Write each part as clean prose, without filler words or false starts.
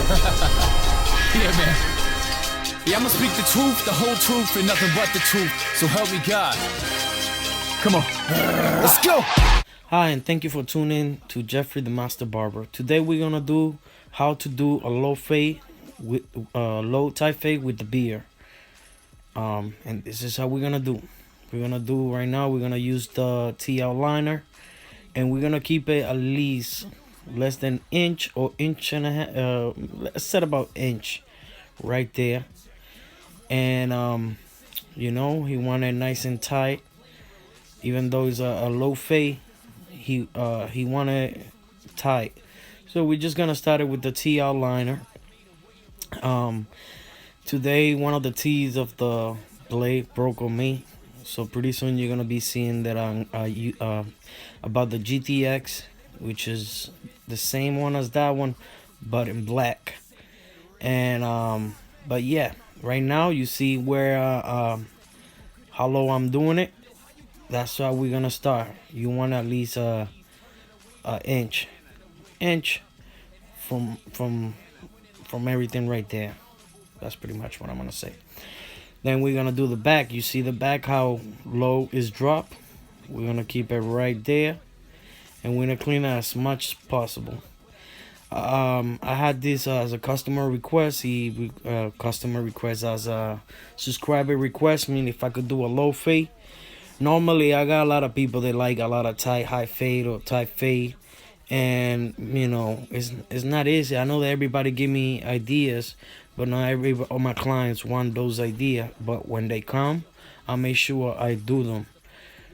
Yeah, man. Yeah, I'ma speak the truth, the whole truth, and nothing but the truth. So help me God. Come on. Let's go. Hi, and thank you for tuning in to Jeffrey the Master Barber. Today we're gonna do how to do a low fade with low tight fade with the beard. And this is how we're gonna do. We're gonna do right now. We're gonna use the TL liner, and we're gonna keep it at least less than inch or inch and a half. Let's set about inch right there. And you know, he want it nice and tight. Even though it's a low fade, he want it tight. So we're just gonna start it with the TL liner. Today one of the T's of the blade broke on me, so pretty soon you're gonna be seeing that about the GTX, which is the same one as that one, but in black. And but yeah, right now you see where how low I'm doing it. That's how we're gonna start. You want at least a inch from everything right there. That's pretty much what I'm gonna say. Then we're gonna do the back. You see the back, how low is dropped. We're gonna keep it right there, and we're gonna clean it as much as possible. I had this as a customer request. Customer request as a subscriber request, meaning if I could do a low fade. Normally I got a lot of people that like a lot of tight high fade or tight fade, and you know it's not easy. I know that everybody give me ideas, but not all my clients want those ideas. But when they come, I make sure I do them.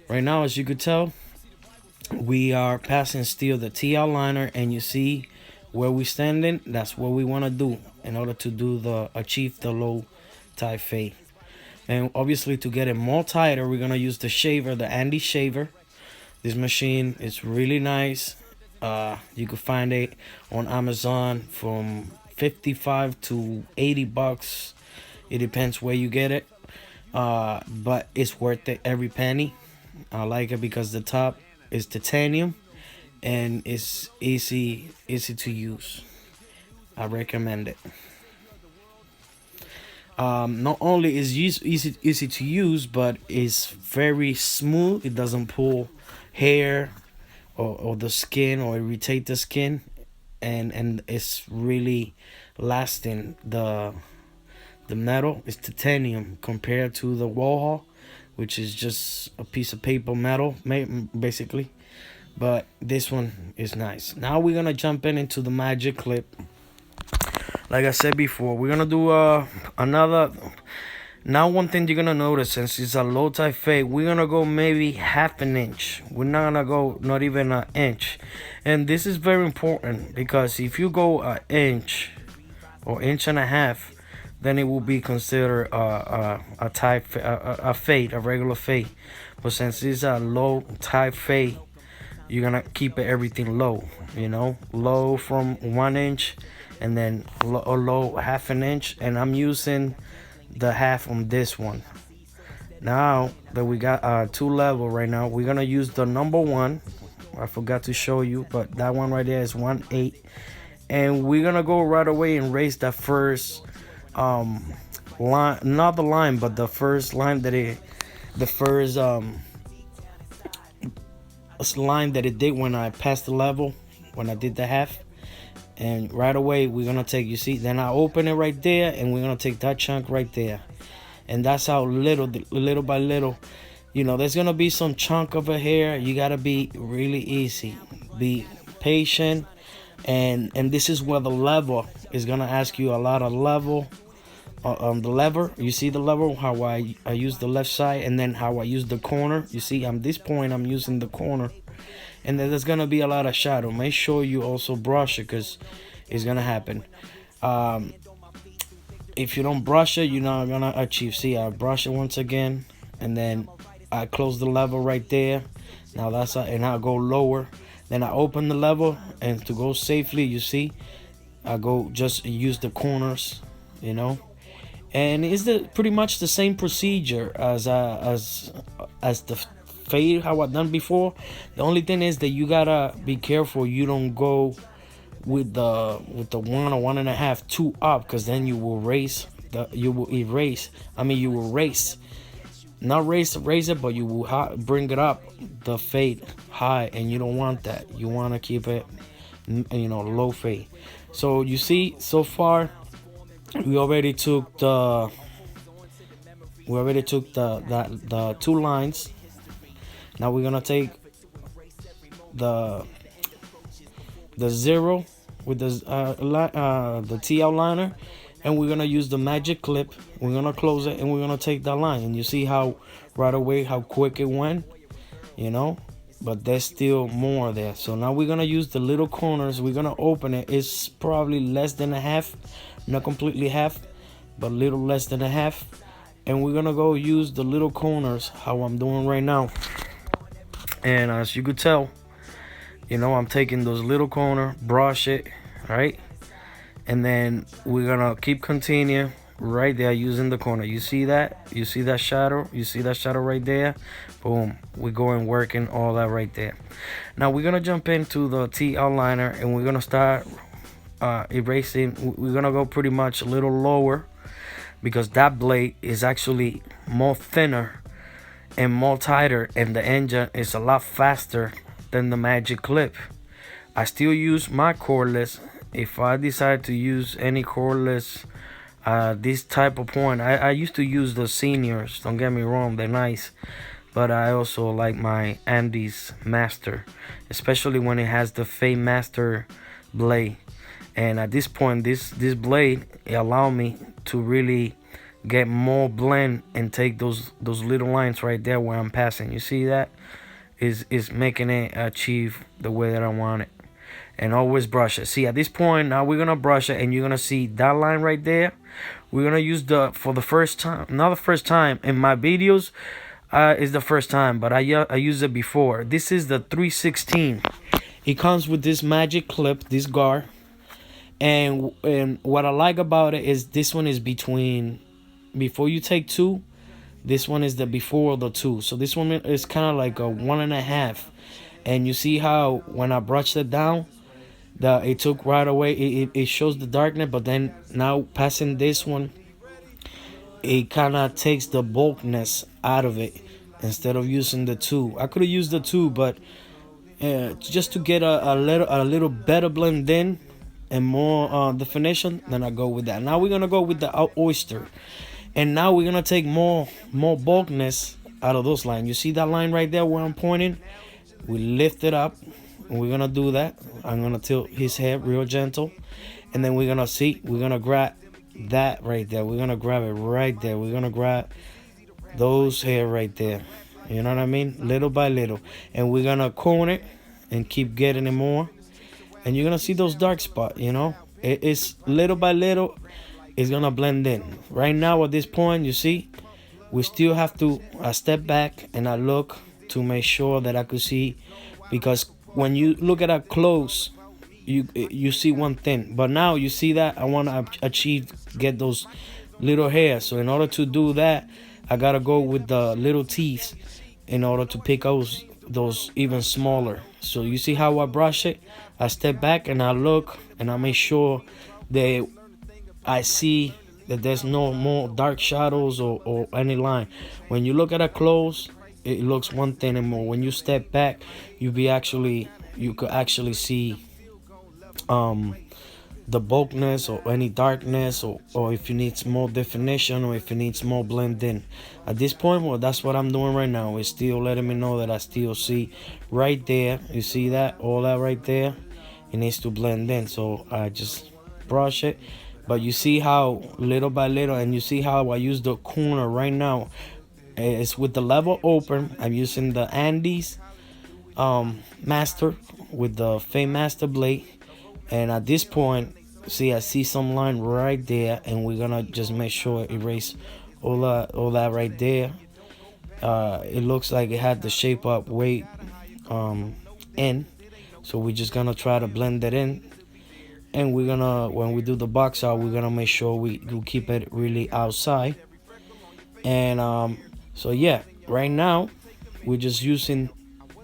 Right now, as you could tell, we are passing still the TL liner, and you see where we standing. That's what we want to do in order to do achieve the low tight fade. And obviously, to get it more tighter, we're gonna use the shaver, the Andy shaver. This machine is really nice. You can find it on Amazon from 55 to 80 bucks. It depends where you get it. But it's worth it every penny. I like it because the top is titanium and it's easy to use. I recommend it. Not only is easy to use, but it's very smooth. It doesn't pull hair or the skin or irritate the skin, and it's really lasting. The metal is titanium compared to the Warhol, which is just a piece of paper metal basically. But this one is nice. Now we're gonna jump into the magic clip. Like I said before, we're gonna do another. Now one thing you're gonna notice, since it's a low tight fade, we're gonna go maybe half an inch. We're not gonna go not even an inch. And this is very important, because if you go an inch or inch and a half, then it will be considered a tight fade, a regular fade. But since it's a low tight fade, you're gonna keep everything low, you know, low from 1 inch, and then low half an inch. And I'm using the half on this one. Now that we got 2 level right now, we're gonna use the number 1. I forgot to show you, but that one right there is 1/8, and we're gonna go right away and raise that first line, not the line, but the first line that line that it did when I passed the level, when I did the half. And right away we're gonna take, you see, then I open it right there, and we're gonna take that chunk right there. And that's how little by little, you know, there's gonna be some chunk of a hair. You gotta be really easy, be patient, and this is where the lever is gonna ask you a lot of level. The lever, you see the lever, how I use the left side, and then how I use the corner. You see, on this point I'm using the corner, and then there's gonna be a lot of shadow. Make sure you also brush it, because it's gonna happen. If you don't brush it, you're not gonna achieve. See, I brush it once again, and then I close the level right there. Now that's and I'll go lower. Then I open the level, and to go safely, you see, I go just use the corners, you know. And it's pretty much the same procedure as the fade how I done before. The only thing is that you gotta be careful you don't go with the 1 or 1.5, 2 up, because then you will erase. I mean, you will raise, not raise it, but you will bring it up the fade high, and you don't want that. You want to keep it, low fade. So you see, so far we already took the the 2 lines. Now we're gonna take the zero with the T outliner, and we're gonna use the magic clip. We're gonna close it, and we're gonna take that line. And you see how right away how quick it went, but there's still more there. So now we're gonna use the little corners. We're gonna open it. It's probably less than a half, not completely half, but a little less than a half. And we're gonna go use the little corners, how I'm doing right now. And as you could tell, I'm taking those little corner, brush it, right? And then we're gonna keep continue right there using the corner. You see that? You see that shadow? You see that shadow right there? Boom. We're going working all that right there. Now we're gonna jump into the T outliner, and we're gonna start erasing. We're gonna go pretty much a little lower, because that blade is actually more thinner and more tighter, and the engine is a lot faster than the magic clip. I still use my cordless. If I decide to use any cordless this type of point, I used to use the seniors, don't get me wrong, they're nice, but I also like my Andes Master, especially when it has the Fade Master blade. And at this point, this blade, it allowed me to really get more blend and take those little lines right there where I'm passing. You see that is making it achieve the way that I want it. And always brush it. See, at this point now we're gonna brush it, and you're gonna see that line right there. We're gonna use for the first time, not the first time in my videos, is the first time, but I used it before. This is the 316. It comes with this magic clip, this guard. And what I like about it is this one is before you take 2, this one is the before the 2. So this one is kind of like a 1.5. And you see how when I brushed it down, it took right away. It shows the darkness, but then now passing this one, it kind of takes the bulkness out of it instead of using the 2. I could have used the 2, but just to get a little better blend in and more definition, then I go with that. Now we're gonna go with the oyster, and now we're gonna take more bulkness out of those lines. You see that line right there where I'm pointing? We lift it up, and we're gonna do that. I'm gonna tilt his head real gentle, and then we're gonna grab that right there. We're gonna grab it right there. We're gonna grab those hair right there. You know what I mean? Little by little, and we're gonna comb it and keep getting it more. And you're gonna see those dark spots. It's little by little, it's gonna blend in. Right now at this point, you see, we still have to step back, and I look to make sure that I could see, because when you look at it close, you see one thing, but now you see that I want to get those little hairs. So in order to do that, I gotta go with the little teeth in order to pick out those even smaller. So you see how I brush it? I step back and I look, and I make sure that I see that there's no more dark shadows or any line. When you look at it close, it looks one thing, and more when you step back, you could actually see the bulkness or any darkness, or if you need more definition, or if it needs more blend in. At this point, well, that's what I'm doing right now. It's still letting me know that I still see right there. You see that? All that right there, it needs to blend in. So I just brush it, but you see how little by little, and you see how I use the corner right now. It's with the level open. I'm using the Andes Master with the Fade Master blade. And at this point, see, I see some line right there, and we're gonna just make sure erase all that right there. It looks like it had the shape up way in, so we're just gonna try to blend it in. And we're gonna, when we do the box out, we're gonna make sure we keep it really outside. And so yeah, right now we're just using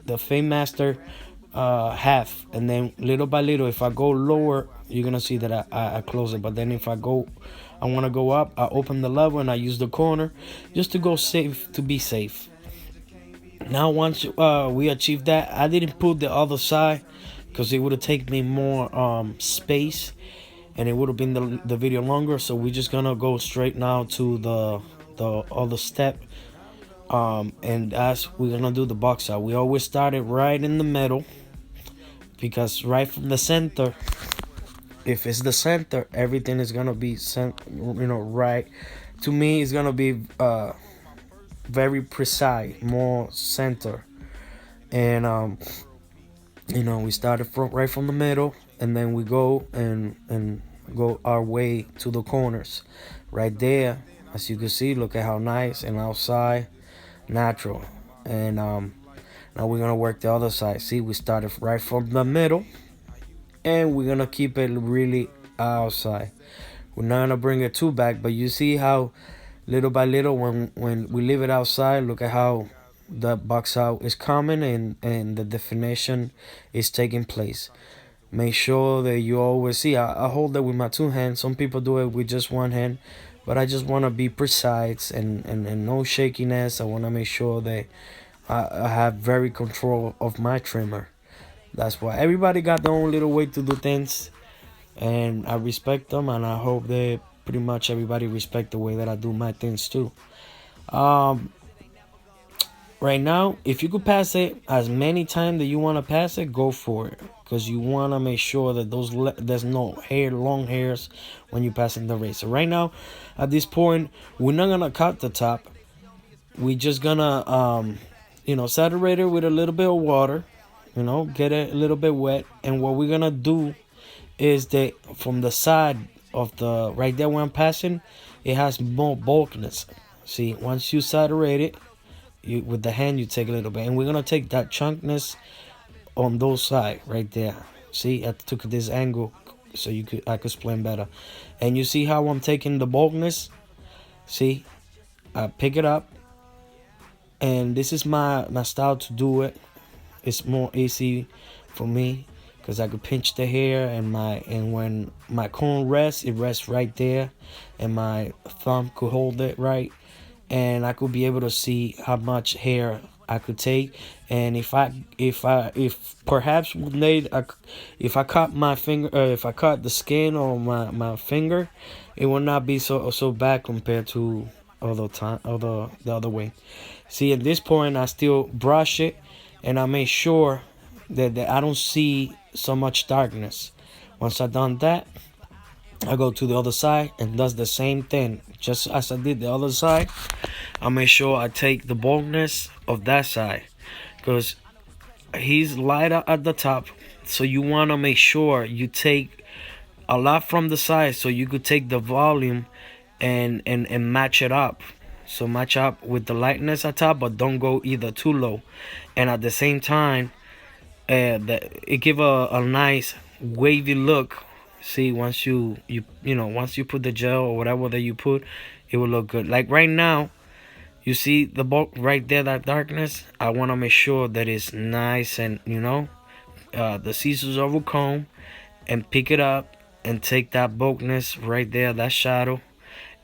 the Fade Master half, and then little by little, if I go lower, you're gonna see that I close it. But then if I want to go up, I open the lever and I use the corner just to go safe, to be safe. Now once we achieve that, I didn't put the other side because it would have taken me more space, and it would have been the video longer. So we're just gonna go straight now to the other step, and as we're gonna do the box out, we always start it right in the middle, because right from the center, if it's the center, everything is gonna be right. To me, it's gonna be very precise, more center, and we started right from the middle, and then we go and go our way to the corners, right there. As you can see, look at how nice and outside, natural, and now we're gonna work the other side. See, we started right from the middle, and we're gonna keep it really outside. We're not gonna bring it too back, but you see how little by little, when we leave it outside, look at how the box out is coming, and the definition is taking place. Make sure that you always see, I hold it with my two hands. Some people do it with just one hand, but I just want to be precise, and no shakiness. I want to make sure that I have very control of my trimmer. That's why everybody got their own little way to do things, and I respect them, and I hope that pretty much everybody respect the way that I do my things too. Um, right now, if you could pass it as many times that you want to pass it, go for it, because you want to make sure that there's no long hairs when you passing the razor. Right now, at this point, we're not gonna cut the top. We're just gonna saturate it with a little bit of water, get it a little bit wet, and what we're gonna do is that from the side of the right there where I'm passing, it has more bulkiness. See, once you saturate it, with the hand you take a little bit, and we're gonna take that chunkness on those side right there. See, I took this angle so I could explain better, and you see how I'm taking the bulkiness. See, I pick it up, and this is my style to do it. It's more easy for me because I could pinch the hair, and when my comb rests, it rests right there, and my thumb could hold it right, and I could be able to see how much hair I could take. And if perhaps if I cut my finger, if I cut the skin on my finger, it will not be so bad compared to the other way. See, at this point, I still brush it, and I make sure that I don't see so much darkness. Once I done that, I go to the other side and does the same thing, just as I did the other side. I make sure I take the boldness of that side, because he's lighter at the top, so you want to make sure you take a lot from the side, so you could take the volume and match it up. So match up with the lightness at top, but don't go either too low. And at the same time, it give a nice wavy look. See, once once you put the gel or whatever that you put, it will look good. Like right now, you see the bulk right there, that darkness. I want to make sure that it's nice, and the scissors over comb, and pick it up and take that bulkness right there, that shadow,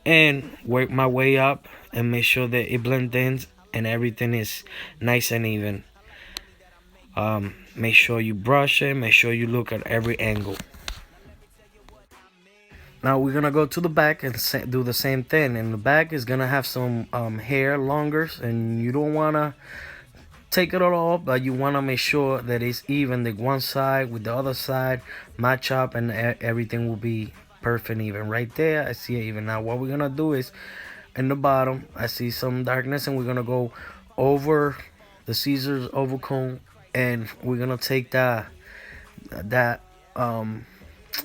and work my way up and make sure that it blends in and everything is nice and even. Make sure you brush it, make sure you look at every angle. Now we're gonna go to the back and do the same thing. And the back is gonna have some hair longer, and you don't wanna take it all off, but you wanna make sure that it's even. The one side with the other side match up, and everything will be perfect even. Right there, I see it even. Now what we're gonna do is, in the bottom, I see some darkness, and we're gonna go over the scissors over comb, and we're gonna take that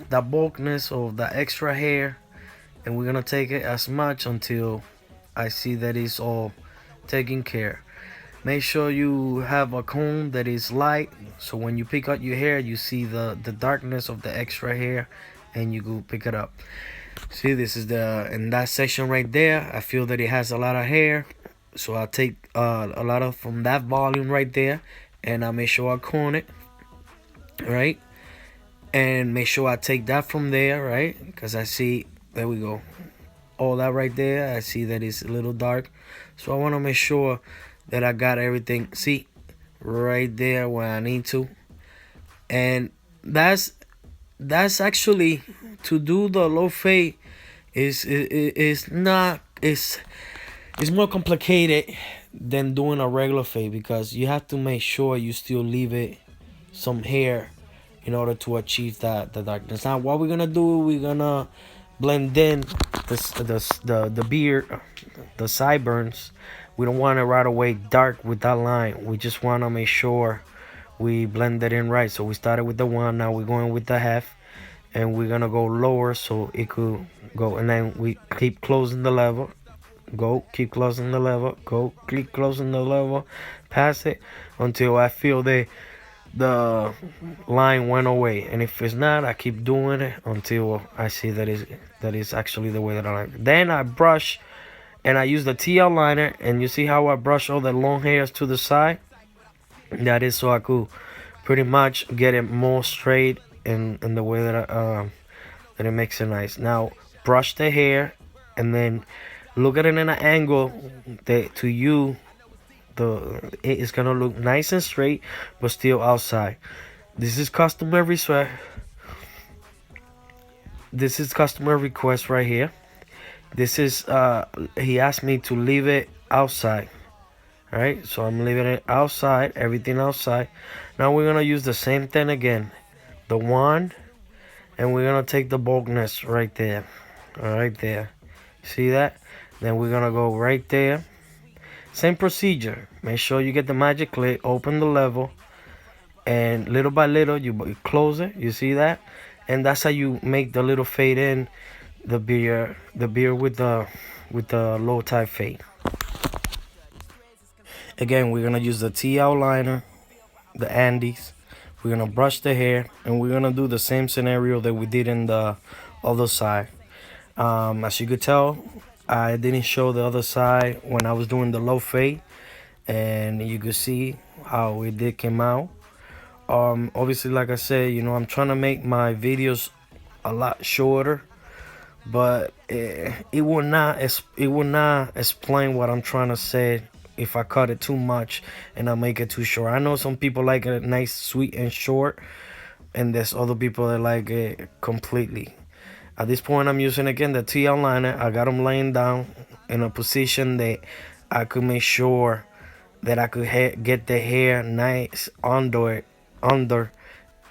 bulkness of the extra hair, and we're gonna take it as much until I see that it's all taken care. Make sure you have a comb that is light, so when you pick out your hair, you see the darkness of the extra hair, and you go pick it up. See, this is in that section right there. I feel that it has a lot of hair, so I'll take a lot of from that volume right there, and I make sure I comb it. right? And make sure I take that from there, right? Because I see, there we go, all that right there. I see that it's a little dark, so I want to make sure that I got everything, see, right there where I need to. And that's actually, to do the low fade is not, it's more complicated than doing a regular fade, because you have to make sure you still leave it some hair in order to achieve that the darkness. Now what we're gonna do, we're gonna blend in the beard, the sideburns. We don't want it right away dark with that line. We just want to make sure we blend it in right. So we started with the one, now we're going with the half, and we're gonna go lower so it could go, and then we keep closing the level, go, keep closing the level, go, keep closing the level, pass it until I feel the line went away. And if it's not, I keep doing it until I see that is actually the way that I like it. Then I brush, and I use the TL liner, and you see how I brush all the long hairs to the side. That is so I could pretty much get it more straight in the way that that it makes it nice. Now brush the hair, and then look at it in an angle that to you it is gonna look nice and straight but still outside. This is customer request. This is customer request right here. This is he asked me to leave it outside. All right, so I'm leaving it outside, everything outside. Now we're gonna use the same thing again, the wand, and we're gonna take the bulkness right there, right there. See that? Then we're gonna go right there. Same procedure. Make sure you get the magic click, open the level, and little by little you close it. You see that? And that's how you make the little fade in the beard with the low type fade. Again, we're gonna use the TL liner, the Andes. We're gonna brush the hair, and we're gonna do the same scenario that we did in the other side. As you could tell, I didn't show the other side when I was doing the low fade, and you could see how it did come out. Obviously, like I said, I'm trying to make my videos a lot shorter, but it will not explain what I'm trying to say if I cut it too much and I make it too short. I know some people like it nice, sweet, and short, and there's other people that like it completely. At this point, I'm using again the TL liner. I got them laying down in a position that I could make sure that I could get the hair nice under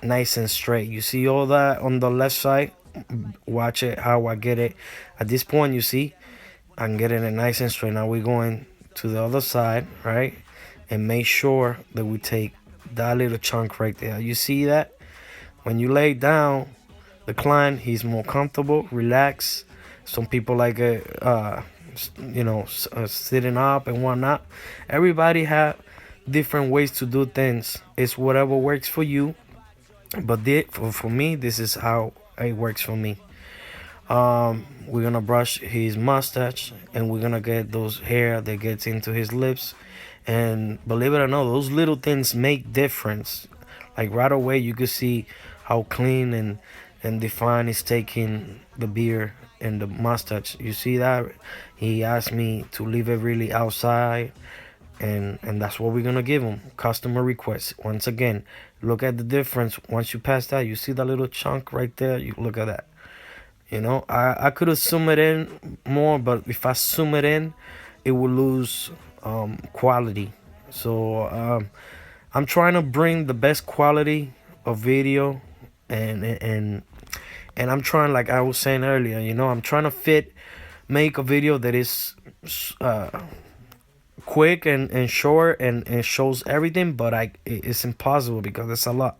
nice and straight. You see all that on the left side? Watch it how I get it. At this point, you see I'm getting it nice and straight. Now we're going to the other side, right? And make sure that we take that little chunk right there. You see that? When you lay down, the client, he's more comfortable, relaxed. Some people like it, sitting up and whatnot. Everybody have different ways to do things. It's whatever works for you. But for me, this is how it works for me. We're gonna brush his mustache, and we're gonna get those hair that gets into his lips. And believe it or not, those little things make difference. Like right away, you could see how clean and defined is taking the beard and the mustache. You see that? He asked me to leave it really outside, and that's what we're gonna give him. Customer request. Once again, look at the difference. Once you pass that, you see that little chunk right there. You look at that. I could have zoomed it in more, but if I zoom it in, it will lose quality. So I'm trying to bring the best quality of video, and I'm trying, like I was saying earlier, I'm trying to make a video that is quick and short and shows everything, but it's impossible because it's a lot.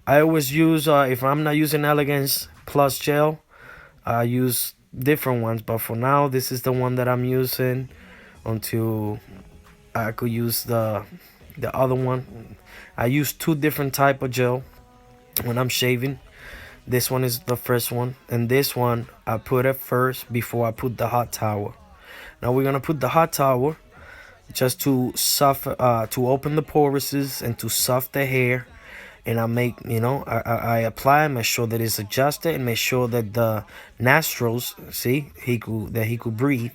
I always use, if I'm not using Elegance Plus Gel, I use different ones, but for now this is the one that I'm using until I could use the other one. I use 2 different type of gel when I'm shaving. This one is the first one, and this one I put it first before I put the hot towel. Now we're gonna put the hot towel just to open the pores and to soft the hair and I make, I apply, make sure that it's adjusted, and make sure that the nostrils, see, he could breathe,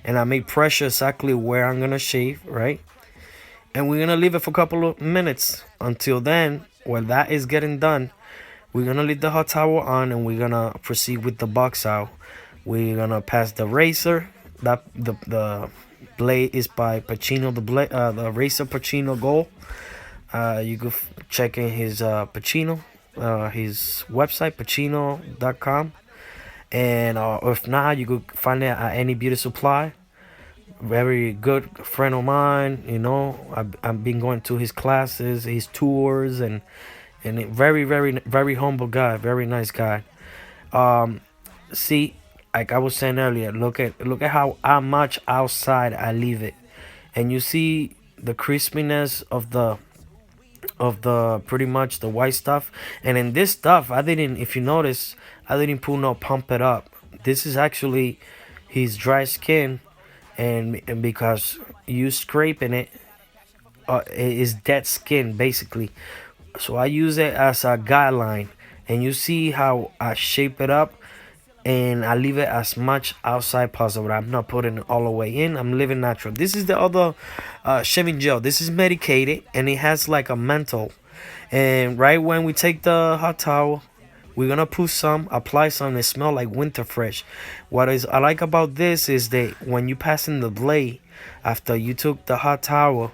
and I make pressure exactly where I'm gonna shave, right? And we're gonna leave it for a couple of minutes. Until then, while that is getting done, we're gonna leave the hot towel on, and we're gonna proceed with the box out. We're gonna pass the razor. That the blade is by Pacino. The razor Pacino Gold. You could check in his Pacino, his website Pacino.com, and if not, you could find it at any beauty supply. Very good friend of mine. I've been going to his classes, his tours, and a very, very, very humble guy, very nice guy. Um, See, like I was saying earlier, look at how much outside I leave it, and you see the crispiness of the pretty much the white stuff. And in this stuff, I didn't, if you notice, I didn't put no pump it up. This is actually his dry skin, and because you scraping it, it is dead skin basically. So I use it as a guideline, and you see how I shape it up, and I leave it as much outside possible. I'm not putting it all the way in. I'm living natural. This is the other shaving gel. This is medicated, and it has like a menthol. And right when we take the hot towel, we're gonna put some, apply some. It smell like winter fresh. What is I like about this is that when you pass in the blade after you took the hot towel,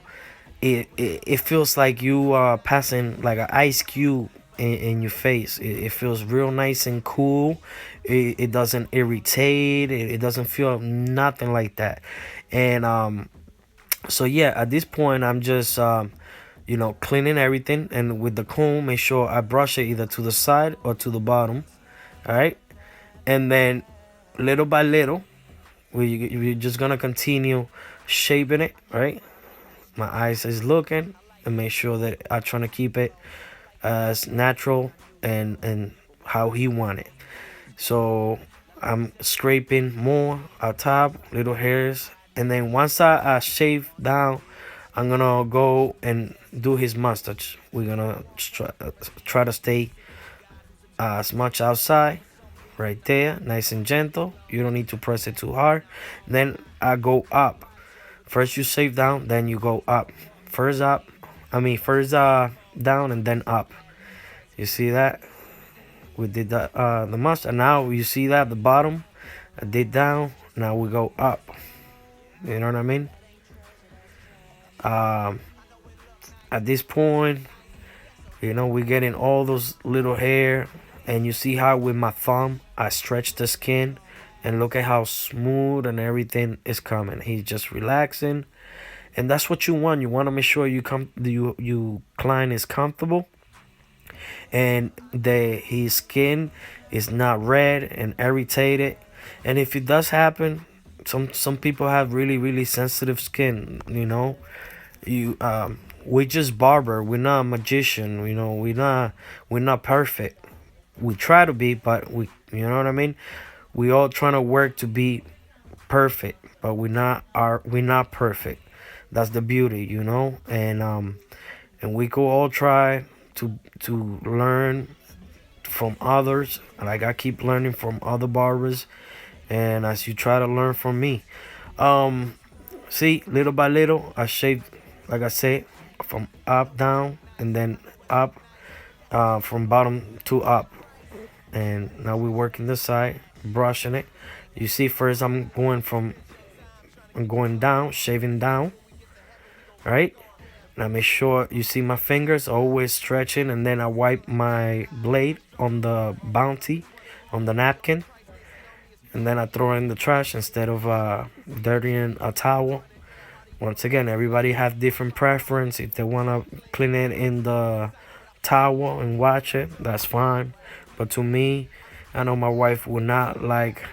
it feels like you are passing like an ice cube in your face. It feels real nice and cool. It doesn't irritate. It doesn't feel nothing like that. And so yeah, at this point I'm just cleaning everything, and with the comb make sure I brush it either to the side or to the bottom. All right, and then little by little we're just gonna continue shaping it, right? My eyes is looking, and make sure that I trying to keep it as natural and how he want it. So I'm scraping more on top, little hairs, and then once I shave down, I'm gonna go and do his mustache. We're gonna try to stay as much outside, right there, nice and gentle. You don't need to press it too hard. Then I go up. First you shave down, then you go up. First up, first down and then up. You see that? We did the mustache. Now you see that the bottom, I did down. Now we go up. You know what I mean? At this point, we're getting all those little hair, and you see how with my thumb I stretch the skin, and look at how smooth and everything is coming. He's just relaxing, and that's what you want. You want to make sure you client is comfortable, and his skin is not red and irritated. And if it does happen, some people have really, really sensitive skin. We just barber. We're not a magician. We're not perfect. We try to be, but you know what I mean. We all trying to work to be perfect, but we're not perfect. That's the beauty, and we could all try to learn from others. Like I keep learning from other barbers, and as you try to learn from me. See, little by little, I shave, like I said, from up down, and then up, from bottom to up. And now we're working this side, brushing it. You see, first I'm going down, shaving down, right? Now make sure you see my fingers always stretching, and then I wipe my blade on the bounty, on the napkin, and then I throw it in the trash instead of dirtying a towel. Once again, everybody have different preference. If they want to clean it in the towel and watch it, that's fine. But to me, I know my wife would not like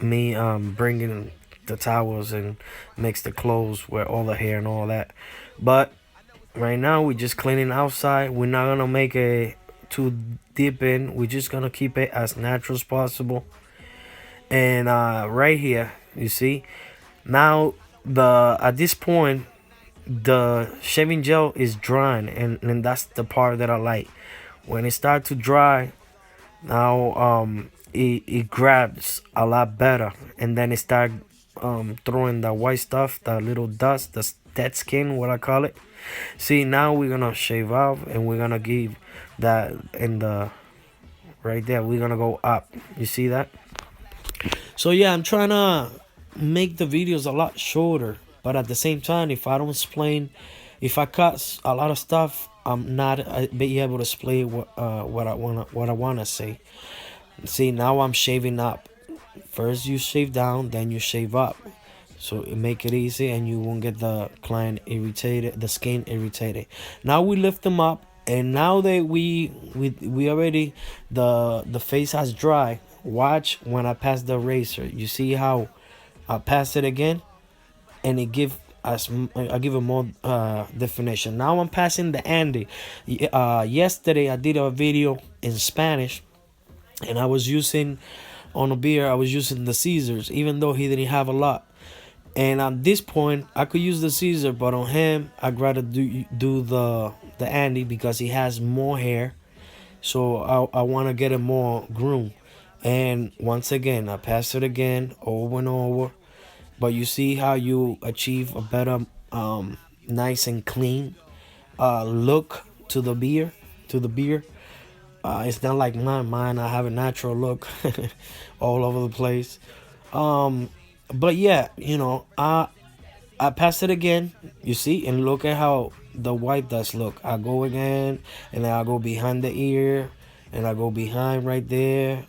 me bringing the towels and mix the clothes with all the hair and all that. But right now we're just cleaning outside. We're not gonna make it too deep in. We're just gonna keep it as natural as possible. And right here, you see, now at this point, the shaving gel is drying, and that's the part that I like. When it starts to dry, now it grabs a lot better, and then it start throwing the white stuff, the little dust, the dead skin, what I call it. See, now we're gonna shave off, and we're gonna give that in the right there. We're gonna go up. You see that? So yeah, I'm trying to make the videos a lot shorter, but at the same time, if I don't explain, if I cut a lot of stuff, I'm not be able to explain what I wanna say. See, now I'm shaving up. First you shave down, then you shave up. So it make it easy, and you won't get the client irritated, the skin irritated. Now we lift them up, and now that we already the face has dry. Watch when I pass the razor. You see how I pass it again, and it give us I give it more definition. Now I'm passing the Andy. Yesterday I did a video in Spanish, and I was using on a beer. I was using the scissors, even though he didn't have a lot. And at this point, I could use the Caesar, but on him, I'd rather do the Andy because he has more hair. So I want to get it more groomed. And once again, I pass it again over and over. But you see how you achieve a better, nice and clean look to the beer, it's not like mine. I have a natural look all over the place. But yeah, I pass it again, you see, and look at how the white does look. I go again, and then I go behind the ear, and I go behind right there,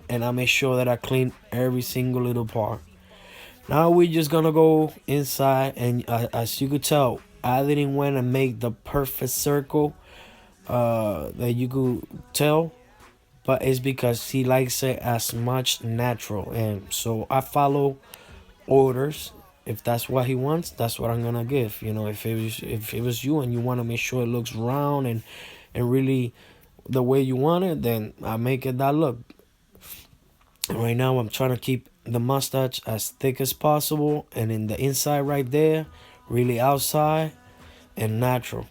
and I make sure that I clean every single little part. Now we're just gonna go inside, and as you could tell, I didn't want to make the perfect circle that you could tell, but it's because he likes it as much natural, and so I follow orders. If that's what he wants, that's what I'm gonna give. If it was you and you want to make sure it looks round and really the way you want it, then I make it that look. Right now I'm trying to keep the mustache as thick as possible, and in the inside right there, really outside and natural.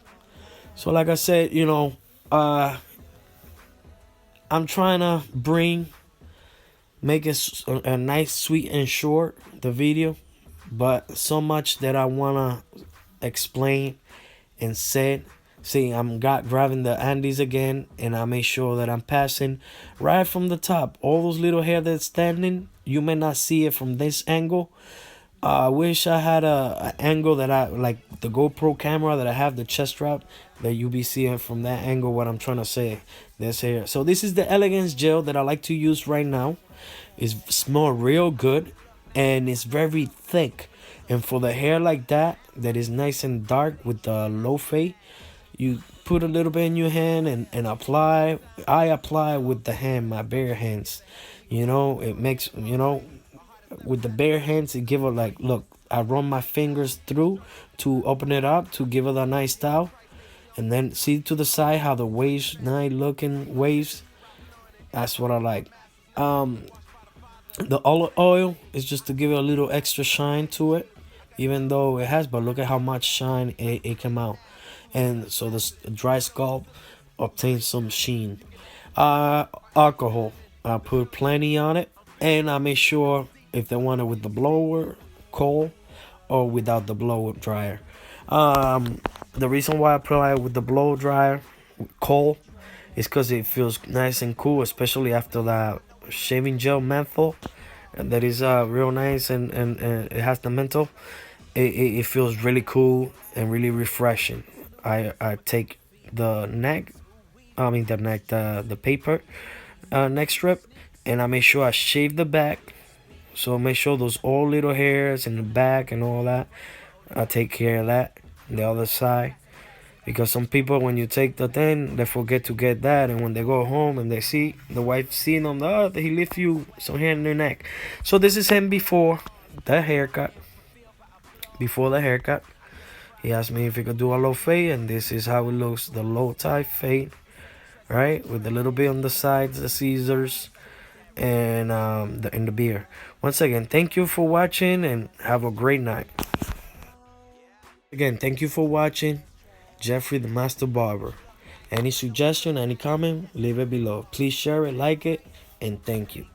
So like I said, I'm trying to make it a nice, sweet, and short, the video, but so much that I want to explain and say. See, I'm grabbing the Andes again, and I make sure that I'm passing right from the top. All those little hair that's standing, you may not see it from this angle. I wish I had a angle that I like, the GoPro camera that I have, the chest strap, that you be seeing from that angle what I'm trying to say. This hair. So this is the Elegance gel that I like to use right now. It smells real good, and it's very thick. And for the hair like that is nice and dark with the low fade, you put a little bit in your hand and apply. I apply with the hand, my bare hands. It makes, with the bare hands, it give it like, look, I run my fingers through to open it up to give it a nice style. And then see to the side how the waves, nice looking waves. That's what I like. The olive oil is just to give it a little extra shine to it, even though it has, but look at how much shine it came out. And so the dry scalp obtains some sheen. Alcohol, I put plenty on it, and I make sure if they want it with the blower, coal, or without the blower dryer. The reason why I apply it with the blow dryer, coal, is because it feels nice and cool, especially after that shaving gel menthol. And that is real nice, and it has the menthol. It feels really cool and really refreshing. I take the paper neck strip, and I make sure I shave the back. So make sure those all little hairs in the back and all that, I take care of that. The other side, because some people, when you take the thing, they forget to get that, and when they go home and they see the wife seeing them, he left you some hair in their neck. So this is him before the haircut. He asked me if he could do a low fade, and this is how it looks, the low type fade, right, with a little bit on the sides, the scissors, and in the beard. Once again, thank you for watching, and have a great night. Again, thank you for watching. Jeffrey the Master Barber. Any suggestion, any comment, leave it below. Please share it, like it, and thank you.